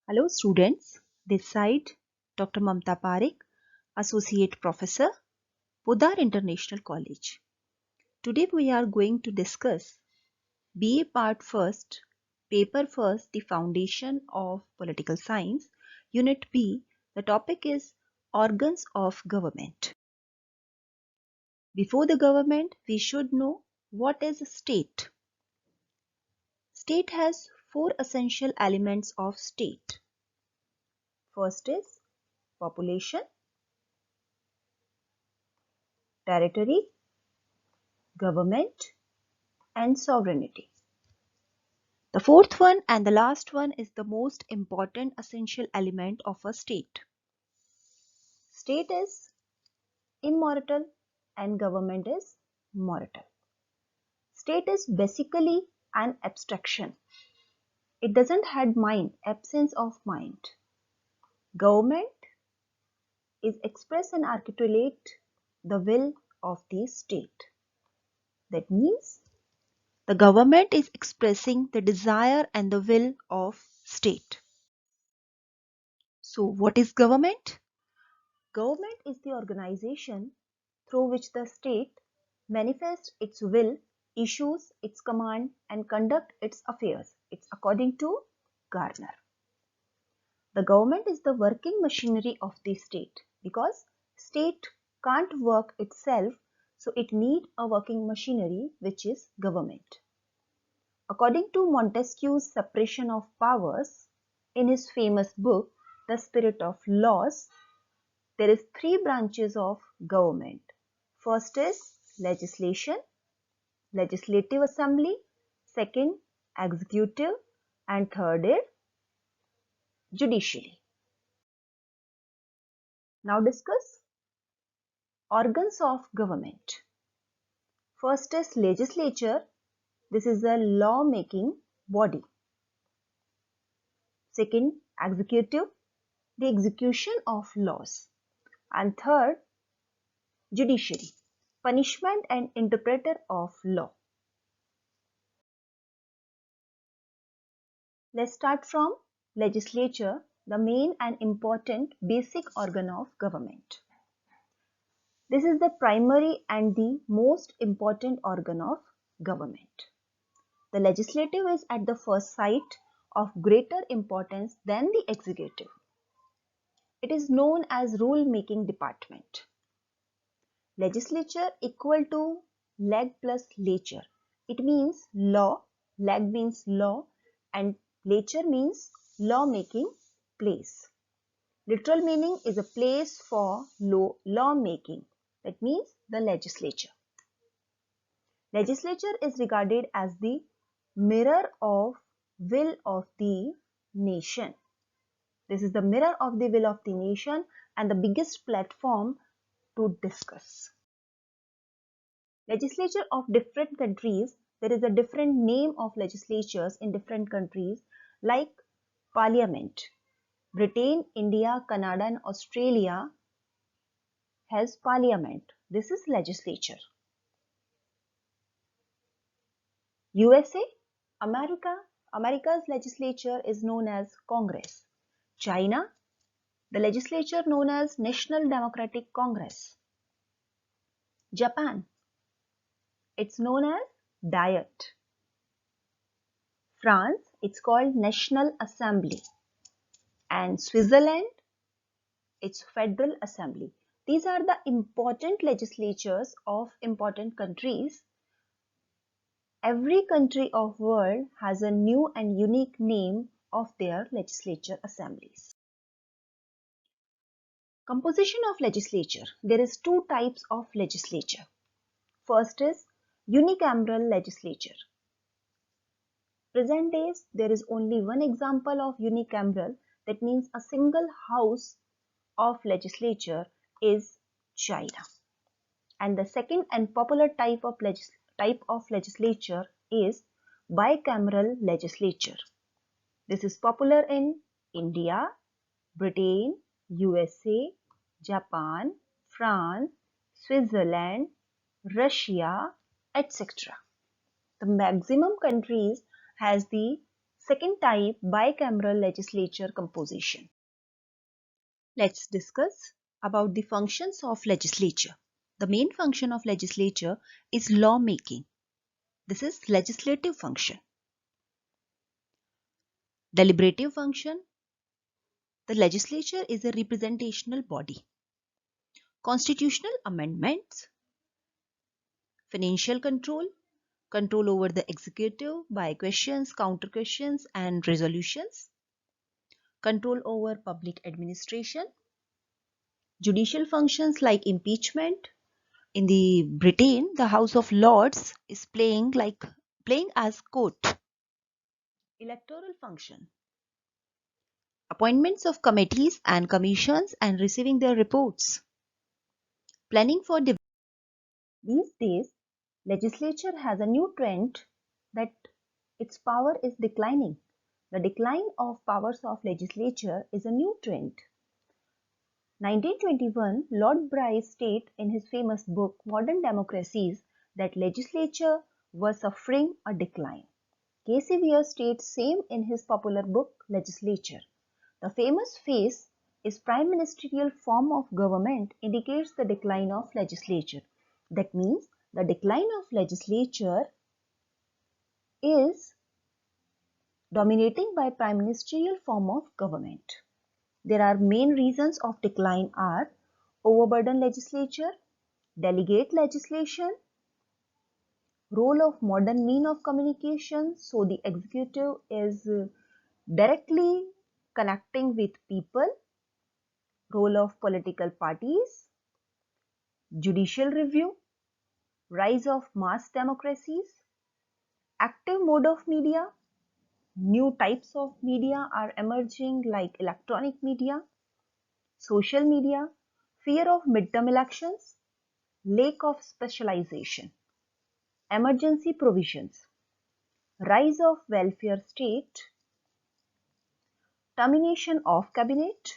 Hello students, this side Dr. Mamta Pareek, Associate Professor, Poddar International College. Today we are going to discuss BA Part First, Paper First, the Foundation of Political Science, Unit B. The topic is Organs of Government. Before the government, we should know what is a state. State has four essential elements of state. First is population, territory, government, and sovereignty. The fourth one and the last one is the most important essential element of a state. State is immortal and government is mortal. State is basically an abstraction. It doesn't have mind, absence of mind. Government is express and articulate the will of the state. That means the government is expressing the desire and the will of state. So what is government? Government is the organization through which the state manifests its will, issues its command and conduct its affairs. It's according to Garner. The government is the working machinery of the state because state can't work itself, so it needs a working machinery which is government. According to Montesquieu's separation of powers in his famous book The Spirit of Laws, there is three branches of government. First is legislation, legislative assembly, second executive, and third is judiciary. Now discuss organs of government. First is legislature. This is a law-making body. Second, executive, the execution of laws. And third, judiciary, punishment and interpreter of law. Let's start from legislature, the main and important basic organ of government. This is the primary and the most important organ of government. The legislative is at the first sight of greater importance than the executive. It is known as rule-making department. Legislature equal to leg plus lature. It means law, leg means law, and lature means law-making place. Literal meaning is a place for law-making. That means the legislature. Legislature is regarded as the mirror of will of the nation. This is the mirror of the will of the nation and the biggest platform to discuss. Legislature of different countries, there is a different name of legislatures in different countries like Parliament. Britain, India, Canada and Australia has Parliament. This is legislature. USA, America's legislature is known as Congress. China, the legislature known as National Democratic Congress. Japan, it's known as Diet. France, it's called National Assembly. And Switzerland, it's Federal Assembly. These are the important legislatures of important countries. Every country of world has a new and unique name of their legislature assemblies. Composition of legislature. There is two types of legislature. First is unicameral legislature. Present days, there is only one example of unicameral, that means a single house of legislature is China. And the second and popular type of legislature is bicameral legislature. This is popular in India, Britain, USA, Japan, France, Switzerland, Russia, etc. The maximum countries has the Second type, bicameral legislature composition. Let's discuss about the functions of legislature. The main function of legislature is law making. This is legislative function. Deliberative function. The legislature is a representational body. Constitutional amendments. Financial control. Control over the executive by questions, counter questions, and resolutions. Control over public administration. Judicial functions like impeachment. In the Britain, the House of Lords is playing as court. Electoral function. Appointments of committees and commissions and receiving their reports. Planning for development. These days, legislature has a new trend that its power is declining. The decline of powers of legislature is a new trend. 1921, Lord Bryce stated in his famous book Modern Democracies that legislature was suffering a decline. K.C. Weir states same in his popular book Legislature. The famous phrase is prime ministerial form of government indicates the decline of legislature. That means the decline of legislature is dominating by prime ministerial form of government. There are main reasons of decline are overburden legislature, delegate legislation, role of modern mean of communication, so the executive is directly connecting with people, role of political parties, judicial review, rise of mass democracies, active mode of media, new types of media are emerging like electronic media, social media, fear of midterm elections, lack of specialization, emergency provisions, rise of welfare state, termination of cabinet,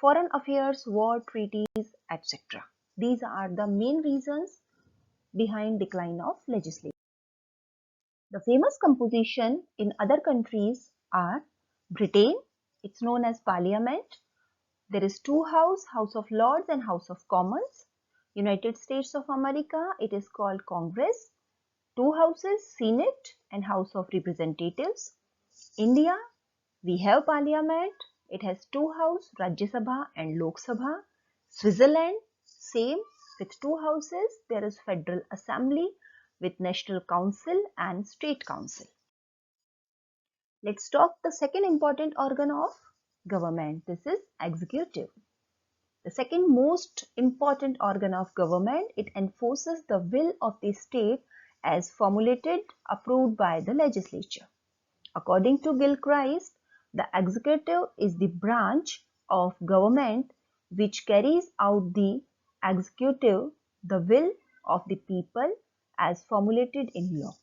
foreign affairs, war treaties, etc. These are the main reasons behind decline of legislature. The famous composition in other countries are Britain, it's known as Parliament. There is two houses, House of Lords and House of Commons. United States of America, it is called Congress. Two houses, Senate and House of Representatives. India, we have Parliament. It has two houses, Rajya Sabha and Lok Sabha. Switzerland, same with two houses. There is Federal Assembly with National Council and State Council. Let's talk the second important organ of government. This is executive. The second most important organ of government, it enforces the will of the state as formulated, approved by the legislature. According to Gilchrist, the executive is the branch of government which carries out the the will of the people as formulated in law.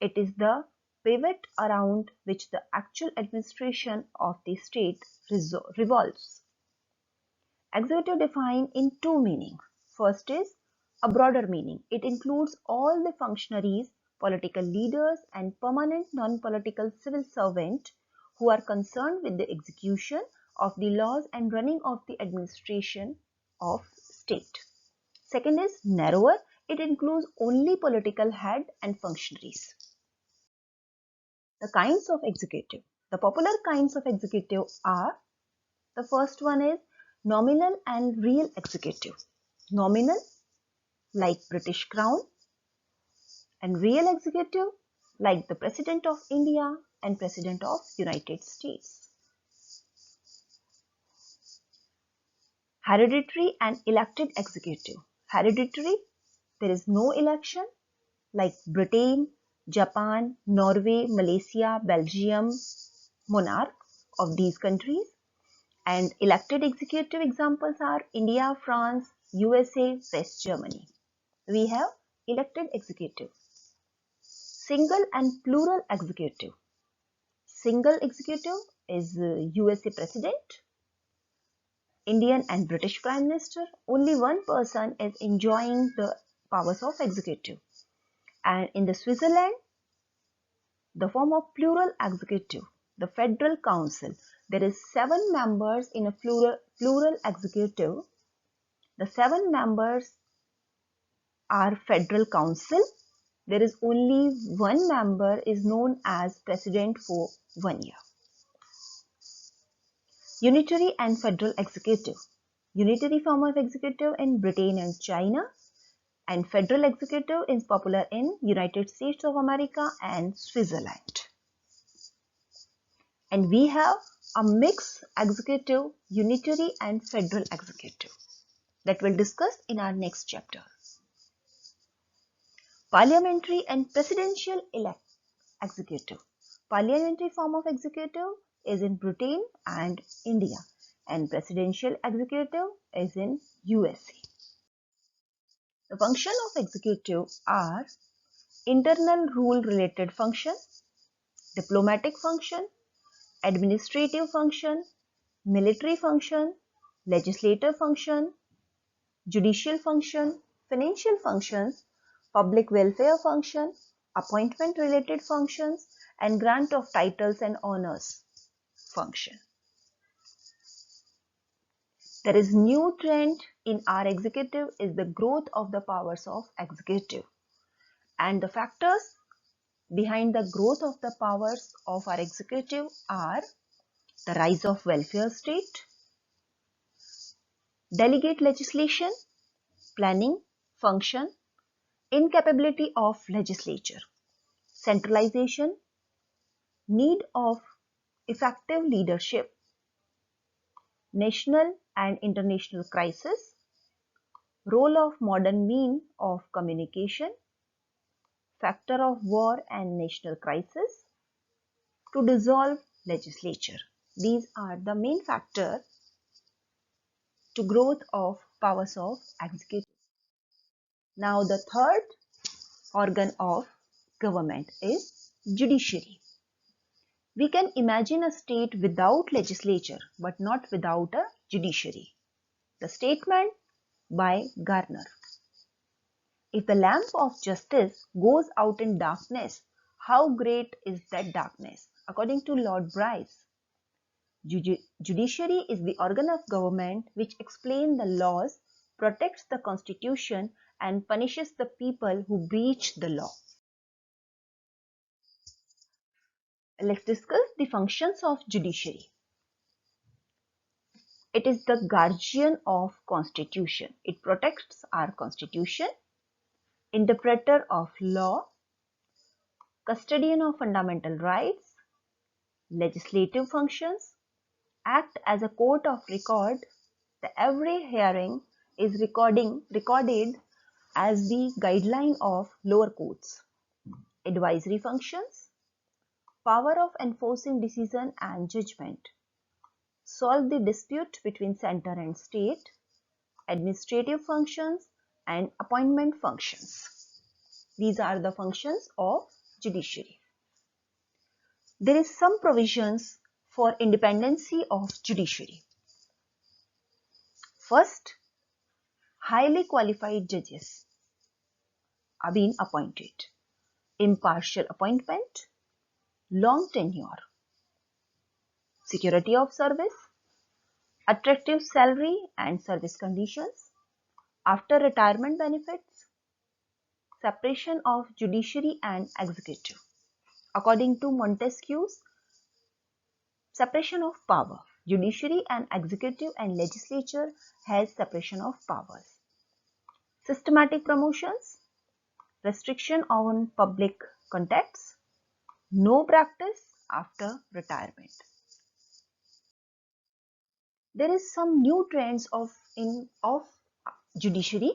It is the pivot around which the actual administration of the state revolves. Executive defined in two meanings. First is a broader meaning. It includes all the functionaries, political leaders and permanent non-political civil servants who are concerned with the execution of the laws and running of the administration of state. Second is narrower. It includes only political head and functionaries. The kinds of executive. The popular kinds of executive are, the first one is nominal and real executive. Nominal like British Crown and real executive like the President of India and President of United States. Hereditary and elected executive. Hereditary, there is no election like Britain, Japan, Norway, Malaysia, Belgium, monarch of these countries. And elected executive examples are India, France, USA, West Germany. We have elected executive. Single and plural executive. Single executive is USA President, Indian and British Prime Minister. Only one person is enjoying the powers of executive. And in the Switzerland, the form of plural executive. The Federal Council. There is 7 members in a plural executive. The 7 members are Federal Council. There is only 1 member is known as President for 1 year. Unitary and Federal Executive. Unitary form of executive in Britain and China, and Federal Executive is popular in United States of America and Switzerland. And we have a mixed executive, unitary and federal executive that we'll discuss in our next chapter. Parliamentary and presidential executive. Parliamentary form of executive is in Britain and India, and presidential executive is in USA. The function of executive are internal rule related function, diplomatic function, administrative function, military function, legislative function, judicial function, financial functions, public welfare function, appointment related functions, and grant of titles and honors function. There is new trend in our executive is the growth of the powers of executive, and the factors behind the growth of the powers of our executive are the rise of welfare state, delegate legislation, planning function, incapability of legislature, centralization, need of effective leadership, national and international crisis, role of modern mean of communication, factor of war and national crisis, to dissolve legislature. These are the main factors to growth of powers of executive. Now the third organ of government is judiciary. We can imagine a state without legislature but not without a judiciary. The statement by Garner. If the lamp of justice goes out in darkness, how great is that darkness? According to Lord Bryce, judiciary is the organ of government which explains the laws, protects the constitution, and punishes the people who breach the law. Let's discuss the functions of judiciary. It is the guardian of constitution. It protects our constitution, interpreter of law, custodian of fundamental rights, legislative functions, act as a court of record. Every hearing is recorded as the guideline of lower courts. Advisory functions, power of enforcing decision and judgment, solve the dispute between center and state, administrative functions, and appointment functions. These are the functions of judiciary. There is some provisions for independency of judiciary. First, highly qualified judges are being appointed, impartial appointment, long tenure, security of service, attractive salary and service conditions, after retirement benefits, separation of judiciary and executive. According to Montesquieu's separation of power, judiciary and executive and legislature has separation of powers. Systematic promotions, restriction on public contacts, no practice after retirement. There is some new trends of judiciary.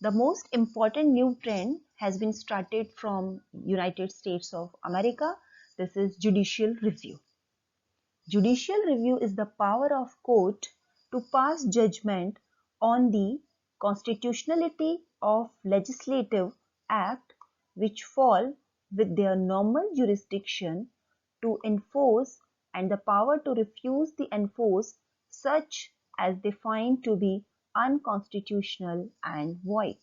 The most important new trend has been started from United States of America. This is judicial review. Judicial review is the power of court to pass judgment on the constitutionality of legislative act which fall with their normal jurisdiction to enforce and the power to refuse the enforce such as they find to be unconstitutional and void.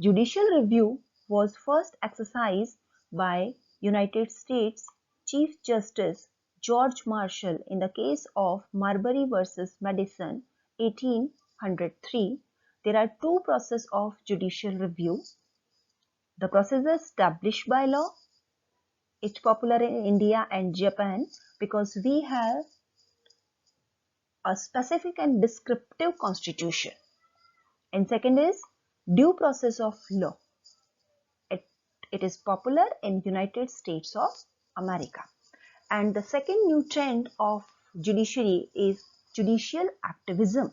Judicial review was first exercised by United States Chief Justice George Marshall in the case of Marbury versus Madison, 1803, there are two processes of judicial review. The process is established by law. It's popular in India and Japan because we have a specific and descriptive constitution. And second is due process of law. It is popular in United States of America. And the second new trend of judiciary is judicial activism.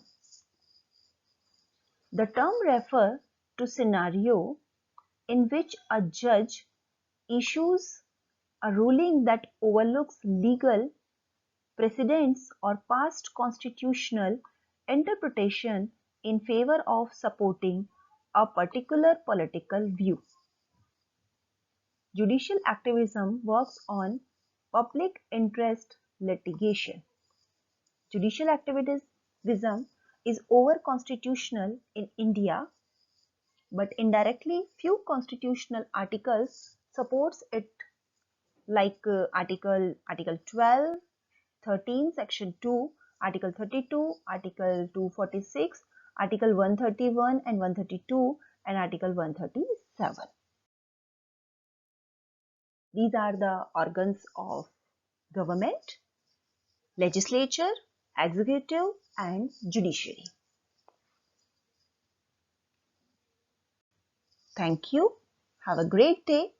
The term refers to scenario in which a judge issues a ruling that overlooks legal precedents or past constitutional interpretation in favor of supporting a particular political view. Judicial activism works on public interest litigation. Judicial activism is over-constitutional in India, but indirectly few constitutional articles supports it, like Article 12, 13, Section 2, Article 32, Article 246, Article 131 and 132, and Article 137. These are the organs of government: legislature, executive, and judiciary. Thank you. Have a great day.